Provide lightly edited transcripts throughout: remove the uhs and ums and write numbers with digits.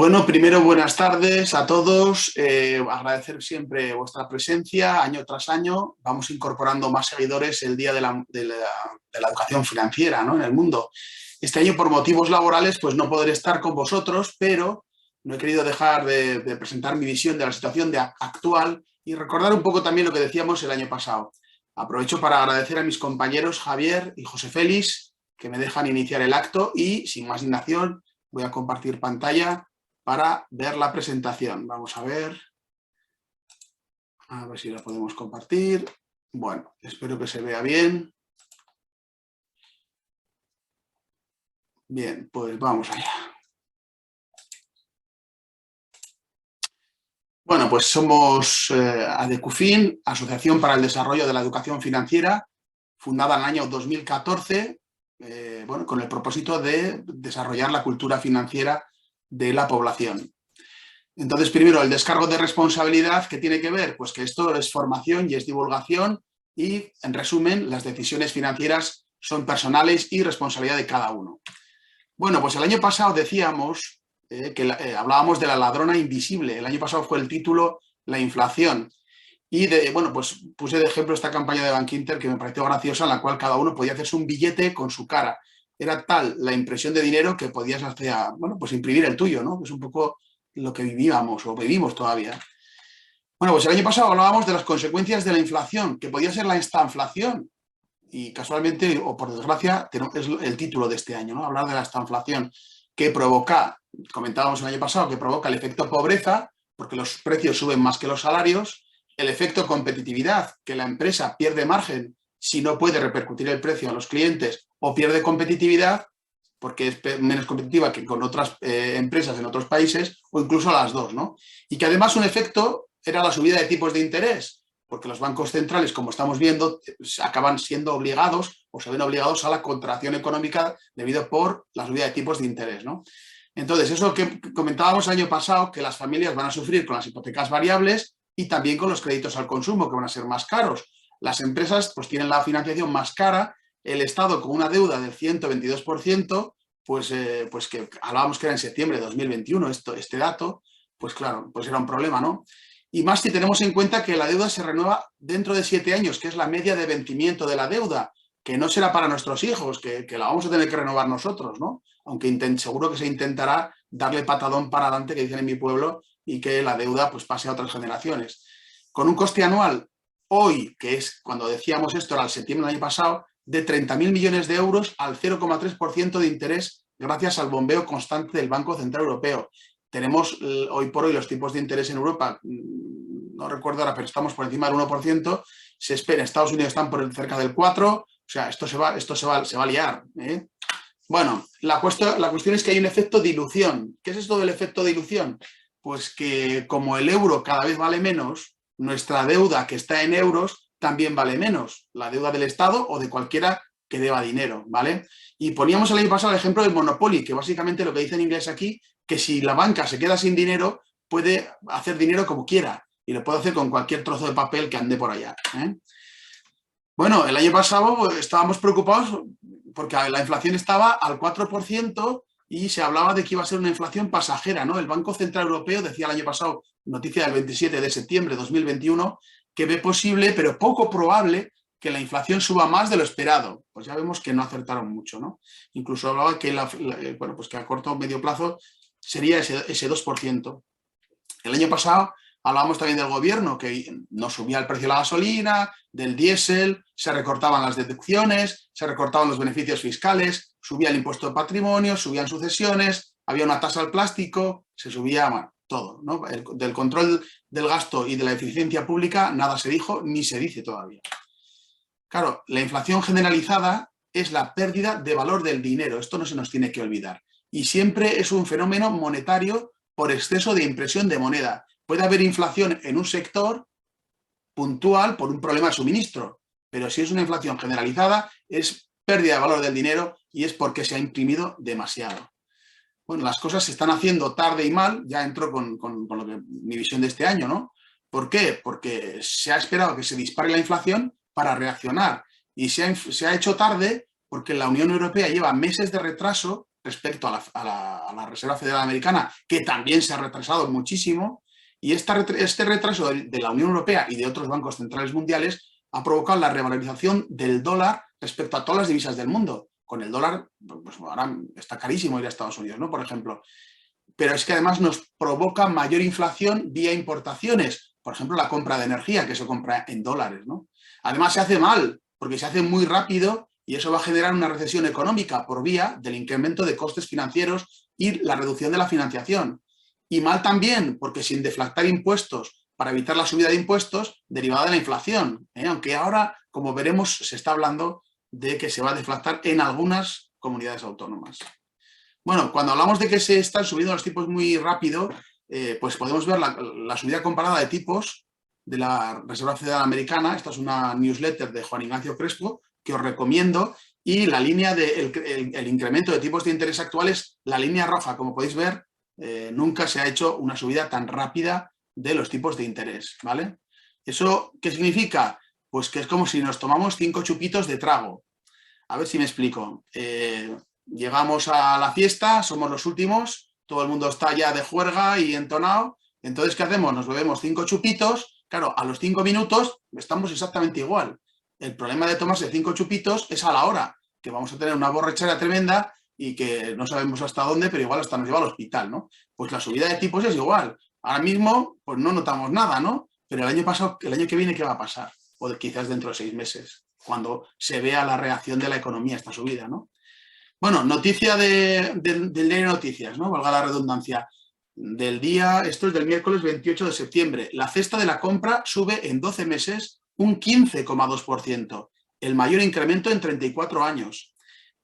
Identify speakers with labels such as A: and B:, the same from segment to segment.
A: Bueno, primero buenas tardes a todos. Agradecer siempre vuestra presencia año tras año. Vamos incorporando más seguidores el día de la educación financiera, ¿no?, en el mundo. Este año, por motivos laborales, pues no podré estar con vosotros, pero no he querido dejar de presentar mi visión de la situación actual y recordar un poco también lo que decíamos el año pasado. Aprovecho para agradecer a mis compañeros Javier y José Félix, que me dejan iniciar el acto y, sin más dilación, voy a compartir pantalla para ver la presentación. Vamos a ver si la podemos compartir. Bueno, espero que se vea bien. Bien, pues vamos allá. Bueno, pues somos ADECUFIN, Asociación para el Desarrollo de la Educación Financiera, fundada en el año 2014, con el propósito de desarrollar la cultura financiera de la población. Entonces, primero, el descargo de responsabilidad, ¿qué tiene que ver? Pues que esto es formación y es divulgación y, en resumen, las decisiones financieras son personales y responsabilidad de cada uno. Bueno, pues el año pasado decíamos hablábamos de la ladrona invisible. El año pasado fue el título La inflación. Y, pues puse de ejemplo esta campaña de Bankinter que me pareció graciosa, en la cual cada uno podía hacerse un billete con su cara. Era tal la impresión de dinero que podías pues imprimir el tuyo, ¿no? Es un poco lo que vivíamos o vivimos todavía. Bueno, pues el año pasado hablábamos de las consecuencias de la inflación, que podía ser la estanflación. Y casualmente, o por desgracia, es el título de este año, ¿no? Hablar de la estanflación, que provoca, comentábamos el año pasado, que provoca el efecto pobreza, porque los precios suben más que los salarios, el efecto competitividad, que la empresa pierde margen si no puede repercutir el precio a los clientes, o pierde competitividad porque es menos competitiva que con otras empresas en otros países, o incluso las dos, ¿no? Y que además un efecto era la subida de tipos de interés, porque los bancos centrales, como estamos viendo, acaban siendo obligados o se ven obligados a la contracción económica debido por la subida de tipos de interés, ¿no? Entonces, eso que comentábamos el año pasado, que las familias van a sufrir con las hipotecas variables y también con los créditos al consumo, que van a ser más caros. Las empresas pues tienen la financiación más cara, el Estado con una deuda del 122%, pues que hablábamos que era en septiembre de 2021 este dato, pues claro, pues era un problema, ¿no? Y más si tenemos en cuenta que la deuda se renueva dentro de 7 años, que es la media de vencimiento de la deuda, que no será para nuestros hijos, que la vamos a tener que renovar nosotros, ¿no? Aunque seguro que se intentará darle patadón para adelante, que dicen en mi pueblo, y que la deuda pues pase a otras generaciones. Con un coste anual, hoy, que es cuando decíamos esto, era el septiembre del año pasado, de 30.000 millones de euros al 0,3% de interés gracias al bombeo constante del Banco Central Europeo. Tenemos hoy por hoy los tipos de interés en Europa, no recuerdo ahora, pero estamos por encima del 1%, se espera, en Estados Unidos están por cerca del 4%, o sea, esto se va a liar, ¿eh? Bueno, la cuestión es que hay un efecto dilución. ¿Qué es esto del efecto dilución? Pues que como el euro cada vez vale menos, nuestra deuda que está en euros también vale menos, la deuda del Estado o de cualquiera que deba dinero, ¿vale? Y poníamos el año pasado el ejemplo del Monopoly, que básicamente lo que dice en inglés aquí, que si la banca se queda sin dinero, puede hacer dinero como quiera y lo puede hacer con cualquier trozo de papel que ande por allá, ¿eh? Bueno, el año pasado pues, estábamos preocupados porque la inflación estaba al 4% y se hablaba de que iba a ser una inflación pasajera, ¿no? El Banco Central Europeo decía el año pasado, noticia del 27 de septiembre de 2021, que ve posible, pero poco probable, que la inflación suba más de lo esperado. Pues ya vemos que no acertaron mucho, ¿no? Incluso hablaba que, pues que a corto o medio plazo sería ese 2%. El año pasado hablábamos también del gobierno, que no subía el precio de la gasolina, del diésel, se recortaban las deducciones, se recortaban los beneficios fiscales, subía el impuesto de patrimonio, subían sucesiones, había una tasa al plástico, se subía, bueno, todo, ¿no? Del control del gasto y de la eficiencia pública nada se dijo ni se dice todavía. Claro, la inflación generalizada es la pérdida de valor del dinero, esto no se nos tiene que olvidar. Y siempre es un fenómeno monetario por exceso de impresión de moneda. Puede haber inflación en un sector puntual por un problema de suministro, pero si es una inflación generalizada es pérdida de valor del dinero y es porque se ha imprimido demasiado. Bueno, las cosas se están haciendo tarde y mal, ya entro con mi visión de este año, ¿no? ¿Por qué? Porque se ha esperado que se dispare la inflación para reaccionar y se ha hecho tarde porque la Unión Europea lleva meses de retraso respecto a la Reserva Federal Americana, que también se ha retrasado muchísimo, y este retraso de la Unión Europea y de otros bancos centrales mundiales ha provocado la revalorización del dólar respecto a todas las divisas del mundo. Con el dólar, pues ahora está carísimo ir a Estados Unidos, ¿no? Por ejemplo. Pero es que además nos provoca mayor inflación vía importaciones. Por ejemplo, la compra de energía, que se compra en dólares, ¿no? Además, se hace mal, porque se hace muy rápido y eso va a generar una recesión económica por vía del incremento de costes financieros y la reducción de la financiación. Y mal también, porque sin deflactar impuestos para evitar la subida de impuestos derivada de la inflación, ¿eh? Aunque ahora, como veremos, se está hablando de que se va a deflactar en algunas comunidades autónomas. Bueno, cuando hablamos de que se están subiendo los tipos muy rápido, pues podemos ver la subida comparada de tipos de la Reserva Federal Americana. Esta es una newsletter de Juan Ignacio Crespo que os recomiendo, y la línea del incremento de tipos de interés actuales, la línea roja, como podéis ver, nunca se ha hecho una subida tan rápida de los tipos de interés, ¿vale? ¿Eso qué significa? Pues que es como si nos tomamos 5 chupitos de trago. A ver si me explico. Llegamos a la fiesta, somos los últimos, todo el mundo está ya de juerga y entonado. Entonces, ¿qué hacemos? Nos bebemos 5 chupitos. Claro, a los 5 minutos estamos exactamente igual. El problema de tomarse 5 chupitos es a la hora, que vamos a tener una borrachera tremenda y que no sabemos hasta dónde, pero igual hasta nos lleva al hospital, ¿no? Pues la subida de tipos es igual. Ahora mismo, pues no notamos nada, ¿no? Pero el año que viene, ¿qué va a pasar? O quizás dentro de 6 meses, cuando se vea la reacción de la economía a esta subida, ¿no? Bueno, noticia del diario Noticias, ¿no? Valga la redundancia. Del día, esto es del miércoles 28 de septiembre. La cesta de la compra sube en 12 meses un 15,2%, el mayor incremento en 34 años.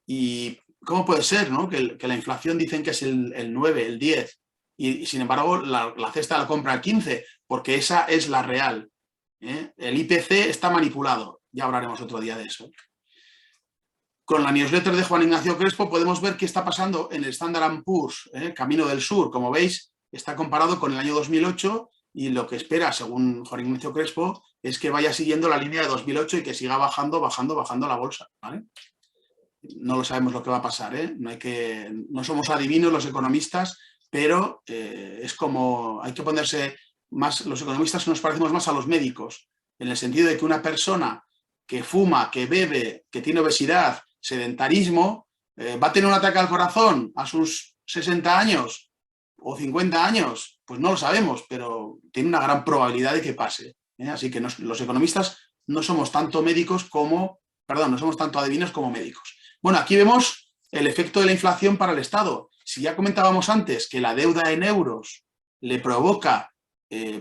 A: ¿Y cómo puede ser, ¿no? Que la inflación dicen que es el 9, el 10, y sin embargo la cesta de la compra el 15, porque esa es la real, ¿eh? El IPC está manipulado, ya hablaremos otro día de eso. Con la newsletter de Juan Ignacio Crespo podemos ver qué está pasando en el Standard & Poor's, Camino del Sur. Como veis, está comparado con el año 2008 y lo que espera, según Juan Ignacio Crespo, es que vaya siguiendo la línea de 2008 y que siga bajando la bolsa, ¿vale? No lo sabemos lo que va a pasar, ¿eh? No somos adivinos los economistas, pero es como hay que ponerse más, los economistas nos parecemos más a los médicos, en el sentido de que una persona que fuma, que bebe, que tiene obesidad, sedentarismo, ¿va a tener un ataque al corazón a sus 60 años o 50 años? Pues no lo sabemos, pero tiene una gran probabilidad de que pase, ¿eh? Así que los economistas no somos tanto no somos tanto adivinos como médicos. Bueno, aquí vemos el efecto de la inflación para el Estado. Si ya comentábamos antes que la deuda en euros le provoca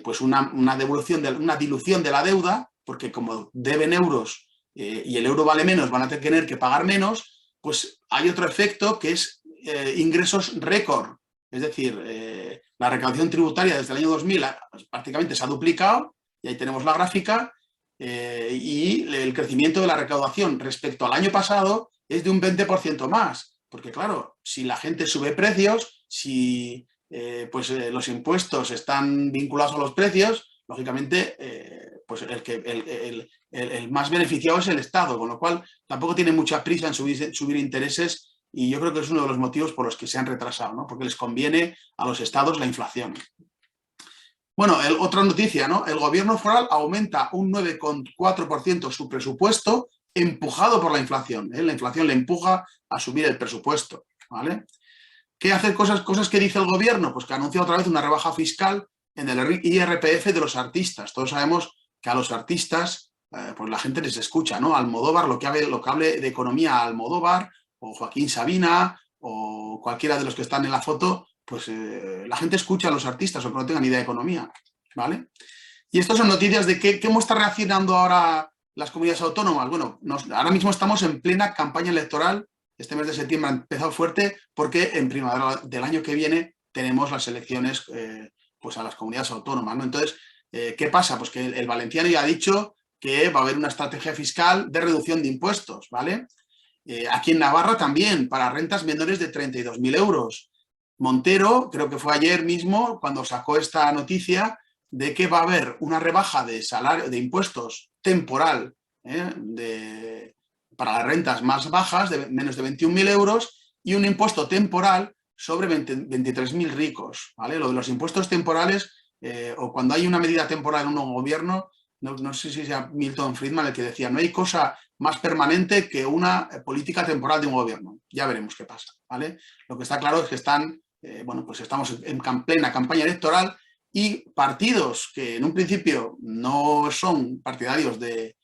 A: pues una dilución de la deuda, porque como deben euros y el euro vale menos, van a tener que pagar menos, pues hay otro efecto que es ingresos récord. Es decir, la recaudación tributaria desde el año 2000 prácticamente se ha duplicado, y ahí tenemos la gráfica, y el crecimiento de la recaudación respecto al año pasado es de un 20% más, porque claro, si la gente sube precios, si los impuestos están vinculados a los precios, lógicamente pues el más beneficiado es el Estado, con lo cual tampoco tiene mucha prisa en subir intereses, y yo creo que es uno de los motivos por los que se han retrasado, ¿no? Porque les conviene a los estados la inflación. Bueno, otra noticia, ¿no? El gobierno foral aumenta un 9,4% su presupuesto, empujado por la inflación, ¿eh? La inflación le empuja a subir el presupuesto, ¿vale? ¿Qué hace cosas que dice el gobierno? Pues que anuncia otra vez una rebaja fiscal en el IRPF de los artistas. Todos sabemos que a los artistas, pues la gente les escucha, ¿no? Almodóvar, lo que hable de economía Almodóvar, o Joaquín Sabina, o cualquiera de los que están en la foto, pues la gente escucha a los artistas, o que no tengan idea de economía, ¿vale? Y estas son noticias de cómo está reaccionando ahora las comunidades autónomas. Bueno, ahora mismo estamos en plena campaña electoral. Este mes de septiembre ha empezado fuerte porque en primavera del año que viene tenemos las elecciones pues a las comunidades autónomas, ¿no? Entonces, ¿qué pasa? Pues que el valenciano ya ha dicho que va a haber una estrategia fiscal de reducción de impuestos, ¿vale? Aquí en Navarra también, para rentas menores de 32.000 euros. Montero, creo que fue ayer mismo, cuando sacó esta noticia de que va a haber una rebaja de impuestos temporal para las rentas más bajas, de menos de 21.000 euros, y un impuesto temporal sobre 23.000 ricos, ¿vale? Lo de los impuestos temporales, o cuando hay una medida temporal en un nuevo gobierno, no sé si sea Milton Friedman el que decía, no hay cosa más permanente que una política temporal de un gobierno. Ya veremos qué pasa, ¿vale? Lo que está claro es que pues estamos en plena campaña electoral y partidos que en un principio no son partidarios de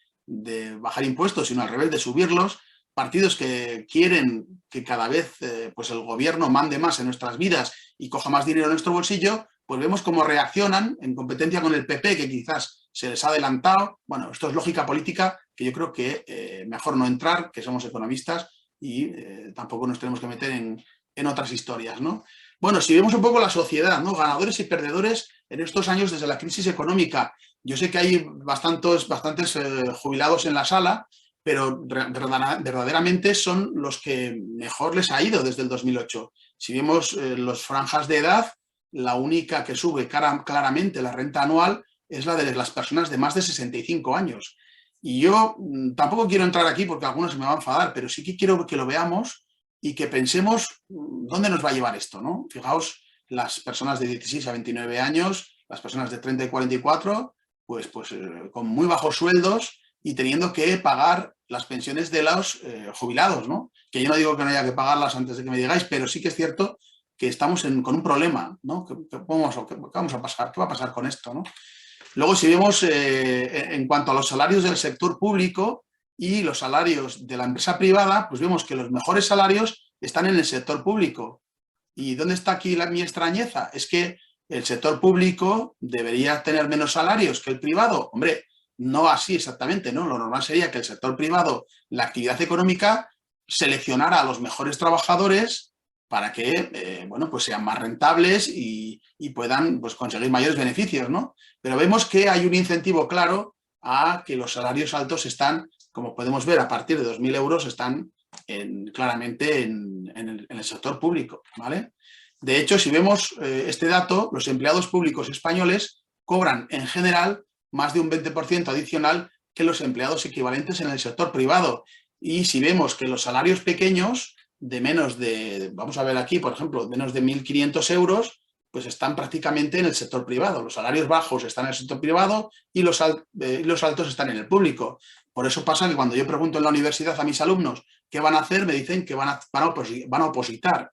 A: bajar impuestos, sino al revés, de subirlos, partidos que quieren que cada vez pues el gobierno mande más en nuestras vidas y coja más dinero en nuestro bolsillo, pues vemos cómo reaccionan en competencia con el PP, que quizás se les ha adelantado. Bueno, esto es lógica política que yo creo que mejor no entrar, que somos economistas y tampoco nos tenemos que meter en otras historias, ¿no? Bueno, si vemos un poco la sociedad, ¿no? Ganadores y perdedores en estos años desde la crisis económica. Yo sé que hay bastantes jubilados en la sala, pero verdaderamente son los que mejor les ha ido desde el 2008. Si vemos las franjas de edad, la única que sube claramente la renta anual es la de las personas de más de 65 años. Y yo tampoco quiero entrar aquí porque algunos se me van a enfadar, pero sí que quiero que lo veamos y que pensemos dónde nos va a llevar esto, ¿no? Fijaos, las personas de 16 a 29 años, las personas de 30 y 44, pues con muy bajos sueldos y teniendo que pagar las pensiones de los jubilados, ¿no? Que yo no digo que no haya que pagarlas antes de que me digáis, pero sí que es cierto que estamos con un problema, ¿no? ¿Qué vamos a pasar? ¿Qué va a pasar con esto, no? Luego, si vemos en cuanto a los salarios del sector público y los salarios de la empresa privada, pues vemos que los mejores salarios están en el sector público. ¿Y dónde está aquí mi extrañeza? Es que el sector público debería tener menos salarios que el privado. Hombre, no así exactamente, ¿no? Lo normal sería que el sector privado, la actividad económica, seleccionara a los mejores trabajadores para que pues sean más rentables y puedan pues, conseguir mayores beneficios, ¿no? Pero vemos que hay un incentivo claro a que los salarios altos están, como podemos ver, a partir de 2.000 euros, están claramente en el sector público, ¿vale? De hecho, si vemos este dato, los empleados públicos españoles cobran en general más de un 20% adicional que los empleados equivalentes en el sector privado. Y si vemos que los salarios pequeños de menos de, vamos a ver aquí, por ejemplo, menos de 1.500 euros, pues están prácticamente en el sector privado. Los salarios bajos están en el sector privado y los altos están en el público. Por eso pasa que cuando yo pregunto en la universidad a mis alumnos qué van a hacer, me dicen que van a opositar.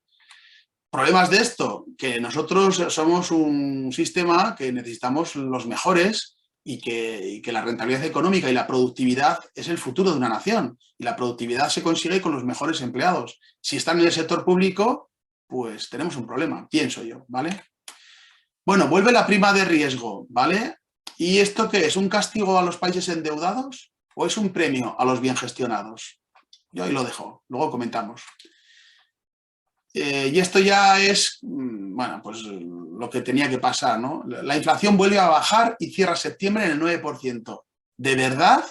A: ¿Problemas de esto? Que nosotros somos un sistema que necesitamos los mejores y que la rentabilidad económica y la productividad es el futuro de una nación. Y la productividad se consigue con los mejores empleados. Si están en el sector público, pues tenemos un problema, pienso yo, ¿vale? Bueno, vuelve la prima de riesgo, ¿vale? ¿Y esto qué es? ¿Un castigo a los países endeudados o es un premio a los bien gestionados? Yo ahí lo dejo, luego comentamos. Y esto ya es, bueno, pues lo que tenía que pasar, ¿no? La inflación vuelve a bajar y cierra septiembre en el 9%. ¿De verdad?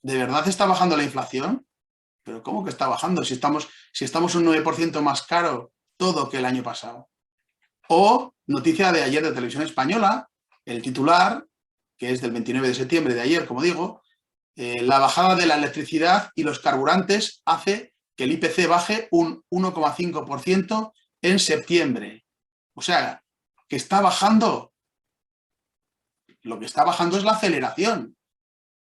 A: ¿De verdad está bajando la inflación? ¿Pero cómo que está bajando si estamos un 9% más caro todo que el año pasado? O, noticia de ayer de Televisión Española, el titular, que es del 29 de septiembre de ayer, como digo, la bajada de la electricidad y los carburantes hace que el IPC baje un 1,5% en septiembre. O sea, que está bajando. Lo que está bajando es la aceleración,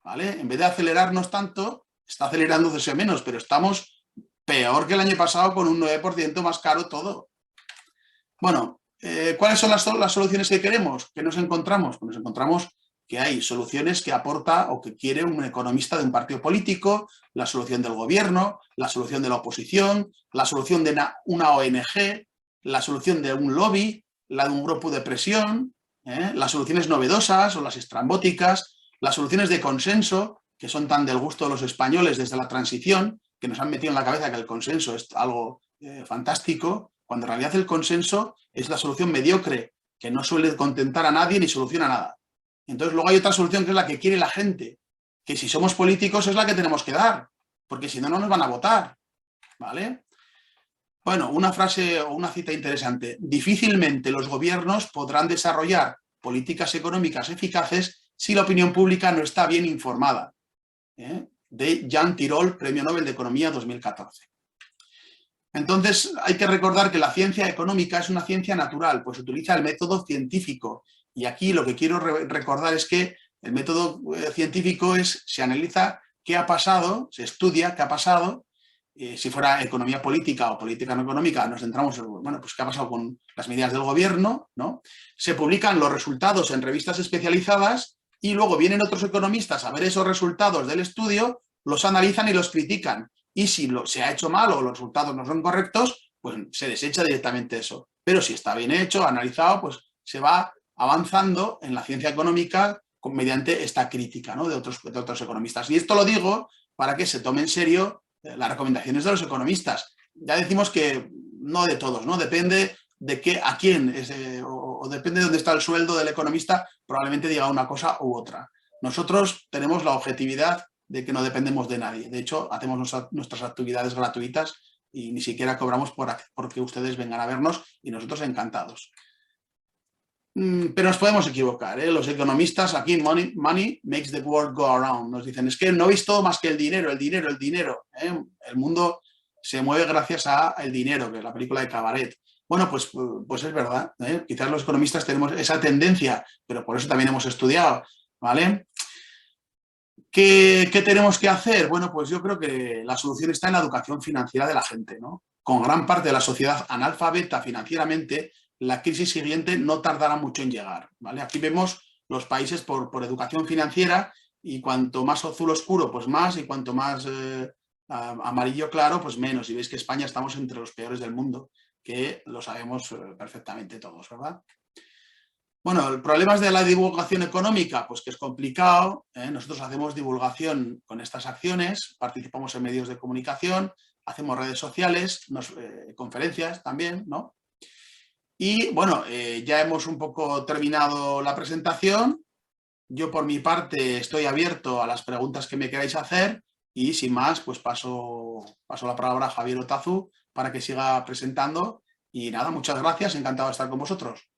A: ¿vale? En vez de acelerarnos tanto, está acelerándose menos, pero estamos peor que el año pasado con un 9% más caro todo. Bueno, ¿cuáles son las soluciones que queremos? ¿Qué nos encontramos? Pues nos encontramos que hay soluciones que aporta o que quiere un economista de un partido político, la solución del gobierno, la solución de la oposición, la solución de una ONG, la solución de un lobby, la de un grupo de presión, las soluciones novedosas o las estrambóticas, las soluciones de consenso, que son tan del gusto de los españoles desde la transición, que nos han metido en la cabeza que el consenso es algo fantástico, cuando en realidad el consenso es la solución mediocre, que no suele contentar a nadie ni soluciona nada. Entonces luego hay otra solución que es la que quiere la gente, que si somos políticos es la que tenemos que dar, porque si no, no nos van a votar, ¿vale? Bueno, una frase o una cita interesante. Difícilmente los gobiernos podrán desarrollar políticas económicas eficaces si la opinión pública no está bien informada. De Jean Tirole, Premio Nobel de Economía 2014. Entonces, hay que recordar que la ciencia económica es una ciencia natural, pues utiliza el método científico. Y aquí lo que quiero recordar es que el método científico se analiza qué ha pasado, se estudia qué ha pasado. Si fuera economía política o política no económica, nos centramos en, bueno, pues qué ha pasado con las medidas del gobierno, ¿no? Se publican los resultados en revistas especializadas y luego vienen otros economistas a ver esos resultados del estudio, los analizan y los critican. Y si se ha hecho mal o los resultados no son correctos, pues se desecha directamente eso. Pero si está bien hecho, analizado, pues se va avanzando en la ciencia económica mediante esta crítica, ¿no?, de otros economistas. Y esto lo digo para que se tome en serio las recomendaciones de los economistas. Ya decimos que no de todos, ¿no? Depende de a quién, o depende de dónde está el sueldo del economista, probablemente diga una cosa u otra. Nosotros tenemos la objetividad de que no dependemos de nadie. De hecho, hacemos nuestras actividades gratuitas y ni siquiera cobramos porque ustedes vengan a vernos y nosotros encantados. Pero nos podemos equivocar, ¿eh? Los economistas aquí, money makes the world go around. Nos dicen, es que no veis todo más que el dinero, el dinero, el dinero, ¿eh? El mundo se mueve gracias al dinero, que es la película de Cabaret. Bueno, pues es verdad, ¿eh? Quizás los economistas tenemos esa tendencia, pero por eso también hemos estudiado, ¿vale? ¿Qué tenemos que hacer? Bueno, pues yo creo que la solución está en la educación financiera de la gente, ¿no? Con gran parte de la sociedad analfabeta financieramente, la crisis siguiente no tardará mucho en llegar, ¿vale? Aquí vemos los países por educación financiera y cuanto más azul oscuro, pues más, y cuanto más amarillo claro, pues menos. Y veis que España estamos entre los peores del mundo, que lo sabemos perfectamente todos, ¿verdad? Bueno, el problema es de la divulgación económica, pues que es complicado, ¿eh? Nosotros hacemos divulgación con estas acciones, participamos en medios de comunicación, hacemos redes sociales, conferencias también, ¿no? Y bueno, ya hemos un poco terminado la presentación. Yo por mi parte estoy abierto a las preguntas que me queráis hacer y sin más, pues paso la palabra a Javier Otazu para que siga presentando. Y nada, muchas gracias, encantado de estar con vosotros.